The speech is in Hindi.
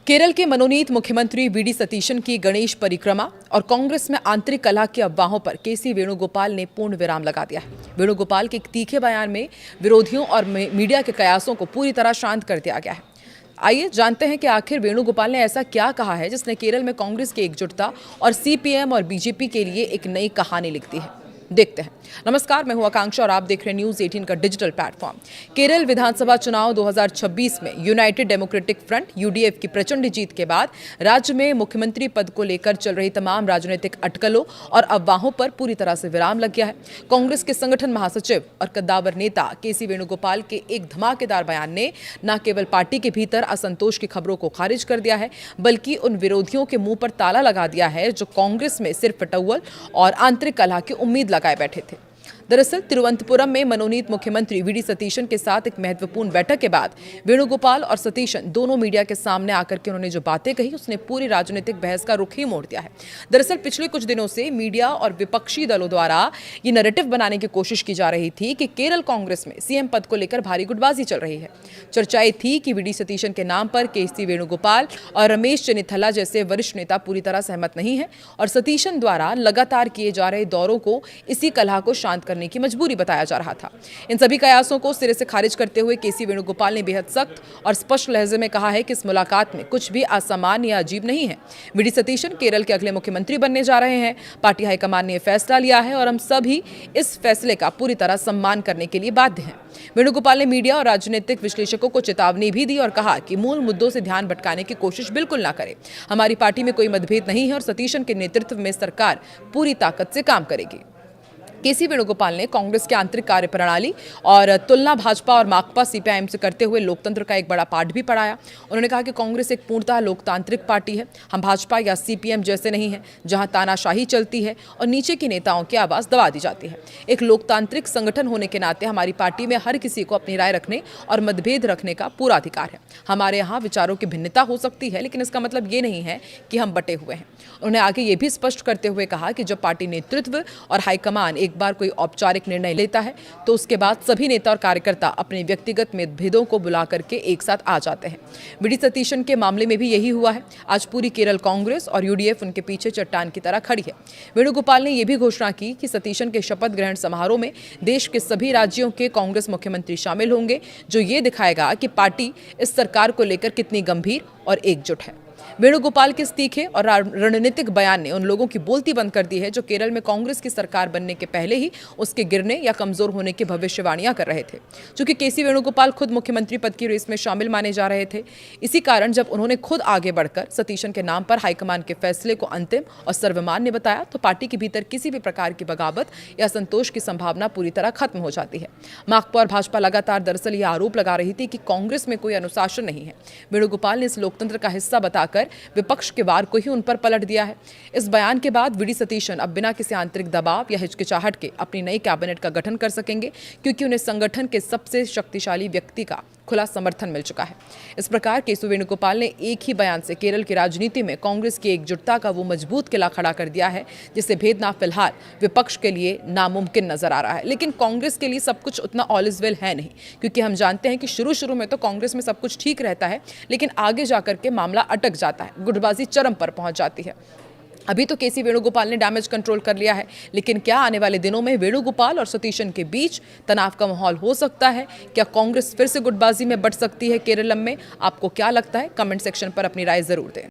केरल के मनोनीत मुख्यमंत्री वीडी सतीशन की गणेश परिक्रमा और कांग्रेस में आंतरिक कलह की अफवाहों पर केसी वेणुगोपाल ने पूर्ण विराम लगा दिया है। वेणुगोपाल के एक तीखे बयान में विरोधियों और मीडिया के कयासों को पूरी तरह शांत कर दिया गया है। आइए जानते हैं कि आखिर वेणुगोपाल ने ऐसा क्या कहा है जिसने केरल में कांग्रेस की एकजुटता और सीपीएम और बीजेपी के लिए एक नई कहानी लिख दी है। देखते हैं। नमस्कार, मैं हूं आकांक्षा और आप देख रहे हैं न्यूज 18 का डिजिटल प्लेटफॉर्म। केरल विधानसभा चुनाव 2026 में यूनाइटेड डेमोक्रेटिक फ्रंट यूडीएफ की प्रचंड जीत के बाद राज्य में मुख्यमंत्री पद को लेकर चल रही तमाम राजनीतिक अटकलों और अफवाहों पर पूरी तरह से विराम लग गया है। कांग्रेस के संगठन महासचिव और कद्दावर नेता केसी वेणुगोपाल के एक धमाकेदार बयान ने न केवल पार्टी के भीतर असंतोष की खबरों को खारिज कर दिया है, बल्कि उन विरोधियों के मुंह पर ताला लगा दिया है जो कांग्रेस में सिर्फ फटौवल और आंतरिक कलह की उम्मीद लगाए बैठे थे। दरअसल तिरुवनंतपुरम में मनोनीत मुख्यमंत्री वीडी सतीशन के साथ एक महत्वपूर्ण बैठक के बाद वेणुगोपाल और सतीशन दोनों मीडिया के सामने आकर के उन्होंने जो बातें कही उसने पूरी राजनीतिक बहस का रुख ही मोड़ दिया है। दरअसल पिछले कुछ दिनों से मीडिया और विपक्षी दलों द्वारा ये नैरेटिव बनाने की कोशिश की जा रही थी कि केरल कांग्रेस में सीएम पद को लेकर भारी गुटबाजी चल रही है। चर्चाएं थी कि वीडी सतीशन के नाम पर केसी वेणुगोपाल और रमेश चेन्निथला जैसे वरिष्ठ नेता पूरी तरह सहमत नहीं है और सतीशन द्वारा लगातार किए जा रहे दौरों को इसी कलह को शांत करने की मजबूरी बताया जा रहा था। इन सभी कयासों को सिरे से खारिज करते हुए केसी वेणुगोपाल ने बेहद सख्त और स्पष्ट लहजे में कहा है कि इस मुलाकात में कुछ भी असामान्य या अजीब नहीं है। वीडी सतीशन केरल के अगले मुख्यमंत्री बनने जा रहे हैं। पार्टी हाईकमान ने यह फैसला लिया है और हम सभी इस फैसले का पूरी तरह सम्मान करने के लिए बाध्य हैं। वेणुगोपाल ने मीडिया और राजनीतिक विश्लेषकों को चेतावनी भी दी और कहा कि मूल मुद्दों से ध्यान भटकाने की कोशिश बिल्कुल ना करें। हमारी पार्टी में कोई मतभेद नहीं है और सतीशन के नेतृत्व में सरकार पूरी ताकत से काम करेगी। केसी वेणुगोपाल ने कांग्रेस की आंतरिक कार्यप्रणाली और तुलना भाजपा और माकपा सीपीआईएम से करते हुए लोकतंत्र का एक बड़ा पाठ भी पढ़ाया। उन्होंने कहा कि कांग्रेस एक पूर्णतः लोकतांत्रिक पार्टी है। हम भाजपा या सीपीएम जैसे नहीं हैं जहां तानाशाही चलती है और नीचे की नेताओं की आवाज दबा दी जाती है। एक लोकतांत्रिक संगठन होने के नाते हमारी पार्टी में हर किसी को अपनी राय रखने और मतभेद रखने का पूरा अधिकार है। हमारे यहाँ विचारों की भिन्नता हो सकती है, लेकिन इसका मतलब ये नहीं है कि हम बटे हुए हैं। उन्होंने आगे ये भी स्पष्ट करते हुए कहा कि जब पार्टी नेतृत्व और हाईकमान एक बार कोई औपचारिक निर्णय लेता है तो उसके बाद सभी नेता और कार्यकर्ता अपने व्यक्तिगत मतभेदों को बुला करके एक साथ आ जाते हैं। वीडी सतीशन के मामले में भी यही हुआ है। आज पूरी केरल कांग्रेस और यूडीएफ उनके पीछे चट्टान की तरह खड़ी है। वेणुगोपाल ने यह भी घोषणा की कि सतीशन के शपथ ग्रहण समारोह में देश के सभी राज्यों के कांग्रेस मुख्यमंत्री शामिल होंगे, जो ये दिखाएगा कि पार्टी इस सरकार को लेकर कितनी गंभीर और एकजुट है। वेणुगोपाल के इस तीखे और रणनीतिक बयान ने उन लोगों की बोलती बंद कर दी है जो केरल में कांग्रेस की सरकार बनने के पहले ही उसके गिरने या कमजोर होने की भविष्यवाणियां कर रहे थे। चूंकि केसी वेणुगोपाल खुद मुख्यमंत्री पद की रेस में शामिल माने जा रहे थे, इसी कारण जब उन्होंने खुद आगे बढ़कर सतीशन के नाम पर हाईकमान के फैसले को अंतिम और सर्वमान्य बताया तो पार्टी के भीतर किसी भी प्रकार की बगावत या संतोष की संभावना पूरी तरह खत्म हो जाती है। माकपा और भाजपा लगातार दरअसल यह आरोप लगा रही थी कि कांग्रेस में कोई अनुशासन नहीं है। वेणुगोपाल ने इस लोकतंत्र का हिस्सा बताकर विपक्ष के वार को ही उन पर पलट दिया है। इस बयान के बाद वीडी सतीशन अब बिना किसी आंतरिक दबाव या हिचकिचाहट के अपनी नई कैबिनेट का गठन कर सकेंगे, क्योंकि उन्हें संगठन के सबसे शक्तिशाली व्यक्ति का खुला समर्थन मिल चुका है। इस प्रकार केसी वेणुगोपाल ने एक ही बयान से केरल की राजनीति में कांग्रेस की एकजुटता का वो मजबूत किला खड़ा कर दिया है जिसे भेदना फिलहाल विपक्ष के लिए नामुमकिन नजर आ रहा है। लेकिन कांग्रेस के लिए सब कुछ उतना ऑल इज वेल है नहीं, क्योंकि हम जानते हैं कि शुरू में तो कांग्रेस में सब कुछ ठीक रहता है, लेकिन आगे जाकर के मामला अटक जाता है, गुटबाजी चरम पर पहुंच जाती है। अभी तो केसी वेणुगोपाल ने डैमेज कंट्रोल कर लिया है, लेकिन क्या आने वाले दिनों में वेणुगोपाल और सतीशन के बीच तनाव का माहौल हो सकता है? क्या कांग्रेस फिर से गुटबाजी में बढ़ सकती है केरलम में? आपको क्या लगता है? कमेंट सेक्शन पर अपनी राय जरूर दें।